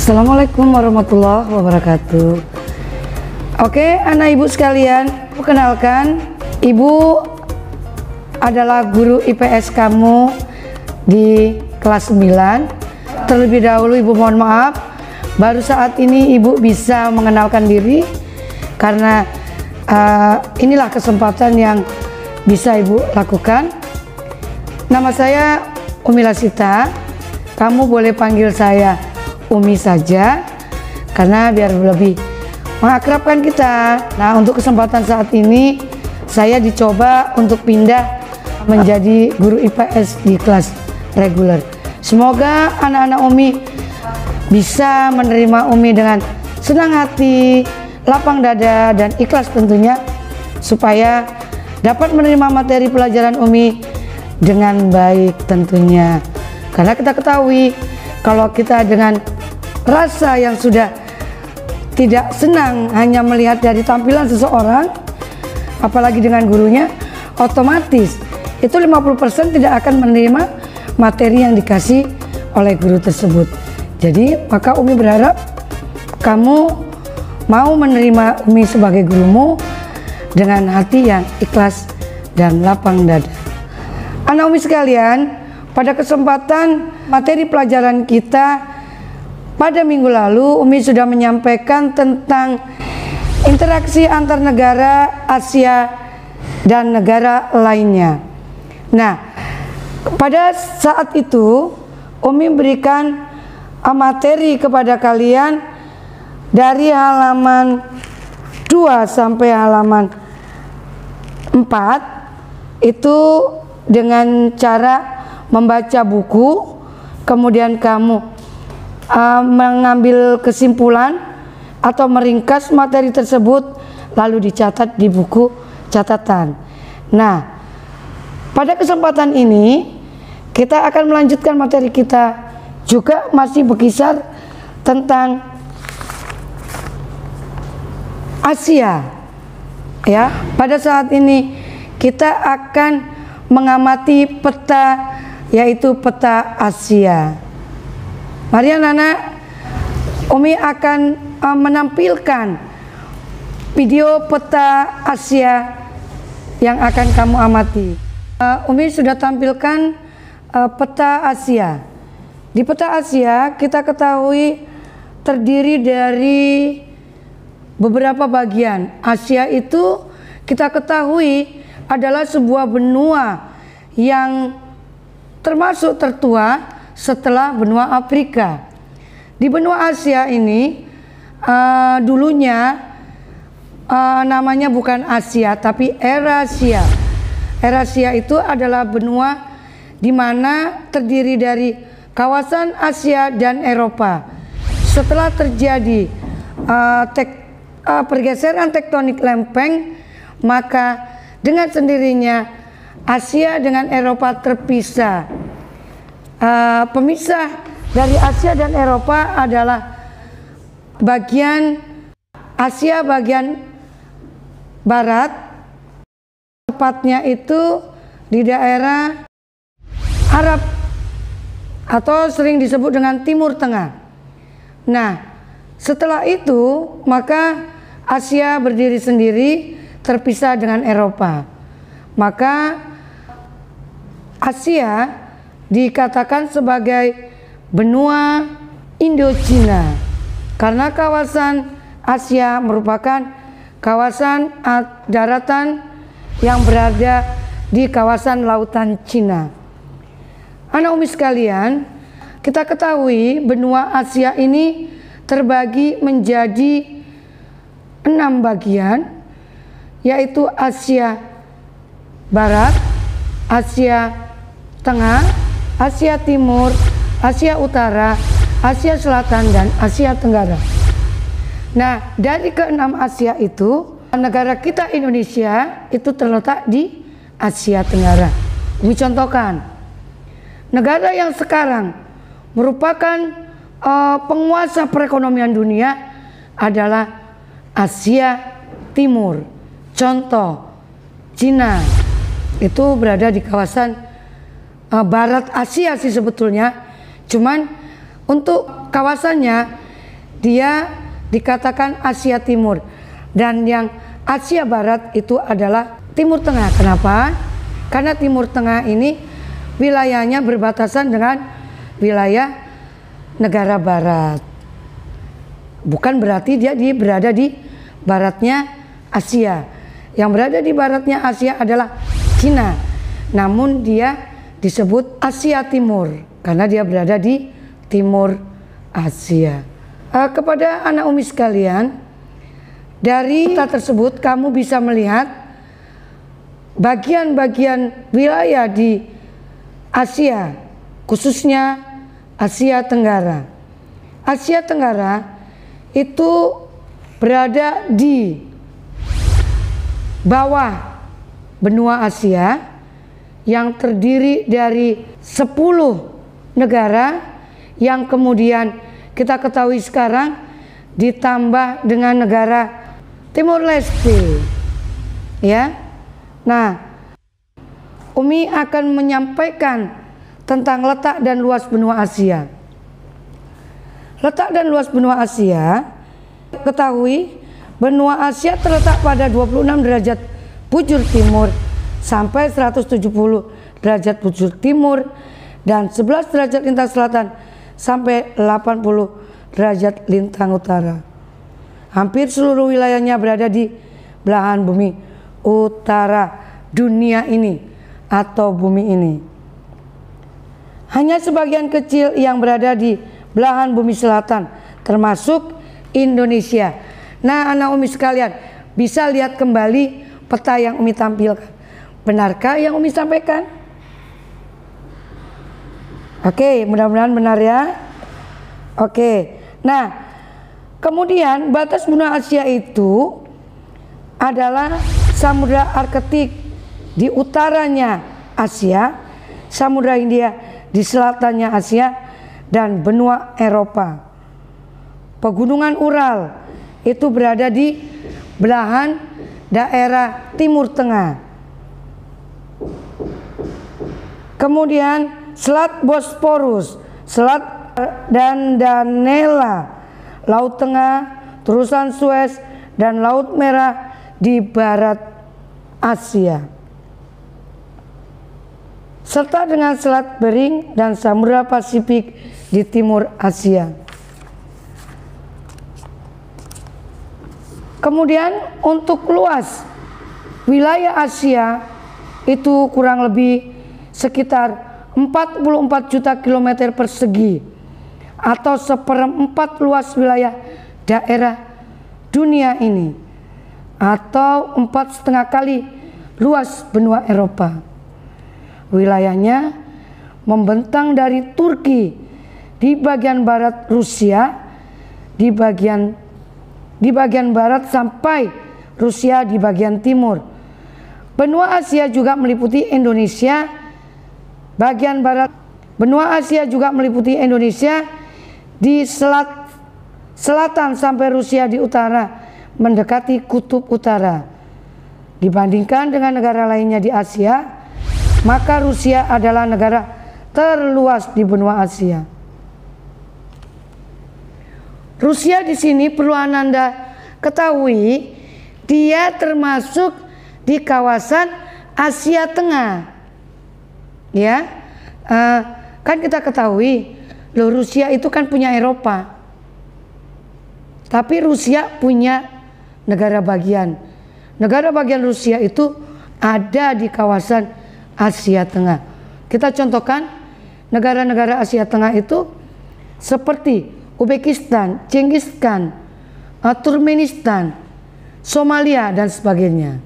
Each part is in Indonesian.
Assalamualaikum warahmatullahi wabarakatuh. Oke, anak ibu sekalian, perkenalkan, ibu adalah guru IPS kamu di kelas 9. Terlebih dahulu ibu mohon maaf, baru saat ini ibu bisa mengenalkan diri karena inilah kesempatan yang bisa ibu lakukan. Nama saya Umi Lasita, kamu boleh panggil saya Umi saja karena biar lebih mengakrabkan kita. Nah, untuk kesempatan saat ini saya dicoba untuk pindah menjadi guru IPS di kelas reguler. Semoga anak-anak Umi bisa menerima Umi dengan senang hati, lapang dada, dan ikhlas tentunya, supaya dapat menerima materi pelajaran Umi dengan baik tentunya. Karena kita ketahui kalau kita dengan rasa yang sudah tidak senang hanya melihat dari tampilan seseorang, apalagi dengan gurunya, otomatis itu 50% tidak akan menerima materi yang dikasih oleh guru tersebut. Jadi maka Umi berharap kamu mau menerima Umi sebagai gurumu dengan hati yang ikhlas dan lapang dada. Anak Umi sekalian, pada kesempatan materi pelajaran kita pada minggu lalu, Umi sudah menyampaikan tentang interaksi antar negara Asia dan negara lainnya. Nah, pada saat itu Umi berikan materi kepada kalian dari halaman 2 sampai halaman 4 itu dengan cara membaca buku, kemudian kamu mengambil kesimpulan atau meringkas materi tersebut lalu dicatat di buku catatan. Nah, pada kesempatan ini kita akan melanjutkan materi kita, juga masih berkisar tentang Asia. Ya, pada saat ini kita akan mengamati peta, yaitu peta Asia. Mari anak-anak, Umi akan menampilkan video peta Asia yang akan kamu amati. Umi sudah tampilkan peta Asia. Di peta Asia kita ketahui terdiri dari beberapa bagian. Asia itu kita ketahui adalah sebuah benua yang termasuk tertua setelah benua Afrika. Di benua Asia ini dulunya namanya bukan Asia tapi Eurasia. Eurasia itu adalah benua di mana terdiri dari kawasan Asia dan Eropa. Setelah terjadi pergeseran tektonik lempeng, maka dengan sendirinya Asia dengan Eropa terpisah. Pemisah dari Asia dan Eropa adalah bagian Asia bagian barat, tepatnya itu di daerah Arab atau sering disebut dengan Timur Tengah. Nah, setelah itu maka Asia berdiri sendiri terpisah dengan Eropa. Maka Asia dikatakan sebagai benua Indochina karena kawasan Asia merupakan kawasan daratan yang berada di kawasan lautan Cina. Anak Umi sekalian, kita ketahui benua Asia ini terbagi menjadi 6 bagian, yaitu Asia Barat, Asia Tengah, Asia Timur, Asia Utara, Asia Selatan, dan Asia Tenggara. Nah, dari ke-6 Asia itu, negara kita Indonesia itu terletak di Asia Tenggara. Umi contohkan, negara yang sekarang merupakan penguasa perekonomian dunia adalah Asia Timur. Contoh, Cina itu berada di kawasan barat Asia sih sebetulnya, cuman untuk kawasannya dia dikatakan Asia Timur, dan yang Asia Barat itu adalah Timur Tengah. Kenapa? Karena Timur Tengah ini wilayahnya berbatasan dengan wilayah negara barat. Bukan berarti dia berada di baratnya Asia. Yang berada di baratnya Asia adalah Cina. Namun dia disebut Asia Timur karena dia berada di timur Asia. Kepada anak Umi sekalian, dari peta tersebut kamu bisa melihat bagian-bagian wilayah di Asia, khususnya Asia Tenggara. Asia Tenggara itu berada di bawah benua Asia yang terdiri dari 10 negara yang kemudian kita ketahui sekarang ditambah dengan negara Timor Leste. Ya. Nah, Umi akan menyampaikan tentang letak dan luas benua Asia. Letak dan luas benua Asia, ketahui benua Asia terletak pada 26 derajat bujur timur sampai 170 derajat bujur timur dan 11 derajat lintang selatan sampai 80 derajat lintang utara. Hampir seluruh wilayahnya berada di belahan bumi utara dunia ini atau bumi ini. Hanya sebagian kecil yang berada di belahan bumi selatan, termasuk Indonesia. Nah, anak Umi sekalian, bisa lihat kembali peta yang Umi tampilkan. Benarkah yang Umi sampaikan? Oke, mudah-mudahan benar ya. Oke, nah kemudian batas benua Asia itu adalah Samudra Arktik di utaranya Asia, Samudra Hindia di selatannya Asia, dan benua Eropa. Pegunungan Ural itu berada di belahan daerah Timur Tengah. Kemudian Selat Bosporus, Selat Dardanella, Laut Tengah, terusan Suez, dan Laut Merah di barat Asia, serta dengan Selat Bering dan Samudra Pasifik di timur Asia. Kemudian untuk luas wilayah Asia itu kurang lebih sekitar 44 juta kilometer persegi atau 1/4 luas wilayah daerah dunia ini, atau 4,5 kali luas benua Eropa. Wilayahnya membentang dari Turki di bagian barat, Rusia di bagian barat sampai Rusia di bagian timur. Benua Asia juga meliputi Indonesia bagian barat. Benua Asia juga meliputi Indonesia di selatan sampai Rusia di utara mendekati kutub utara. Dibandingkan dengan negara lainnya di Asia, maka Rusia adalah negara terluas di benua Asia. Rusia di sini perlu Ananda ketahui, dia termasuk di kawasan Asia Tengah. Ya, kan kita ketahui, loh, Rusia itu kan punya Eropa, tapi Rusia punya negara bagian. Negara bagian Rusia itu ada di kawasan Asia Tengah. Kita contohkan negara-negara Asia Tengah itu seperti Uzbekistan, Kyrgyzstan, Turkmenistan, Somalia, dan sebagainya.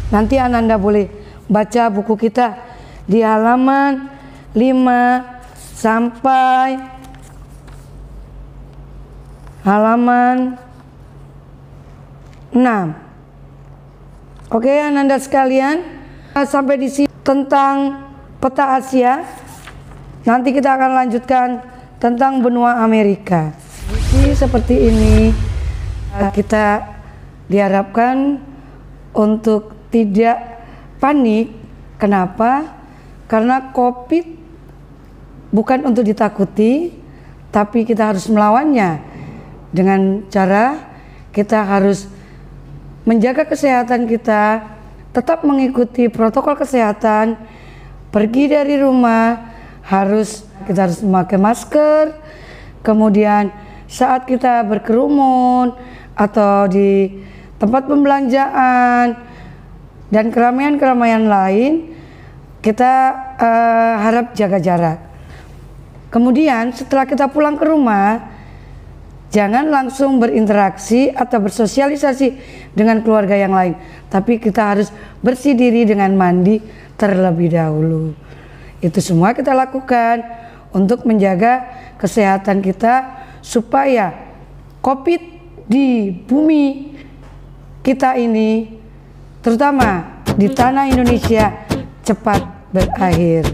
Nanti Ananda boleh baca buku kita di halaman 5 sampai halaman 6. Oke, Ananda sekalian, sampai di sini tentang peta Asia. Nanti kita akan lanjutkan tentang benua Amerika. Jadi seperti ini, kita diharapkan untuk tidak panik. Kenapa? Karena COVID bukan untuk ditakuti, tapi kita harus melawannya dengan cara kita harus menjaga kesehatan kita, tetap mengikuti protokol kesehatan, pergi dari rumah kita harus memakai masker, kemudian saat kita berkerumun atau di tempat pembelanjaan dan keramaian-keramaian lain, kita harap jaga jarak. Kemudian setelah kita pulang ke rumah, jangan langsung berinteraksi atau bersosialisasi dengan keluarga yang lain, tapi kita harus bersih diri dengan mandi terlebih dahulu. Itu semua kita lakukan untuk menjaga kesehatan kita supaya COVID di bumi kita ini, terutama di tanah Indonesia, cepat berakhir.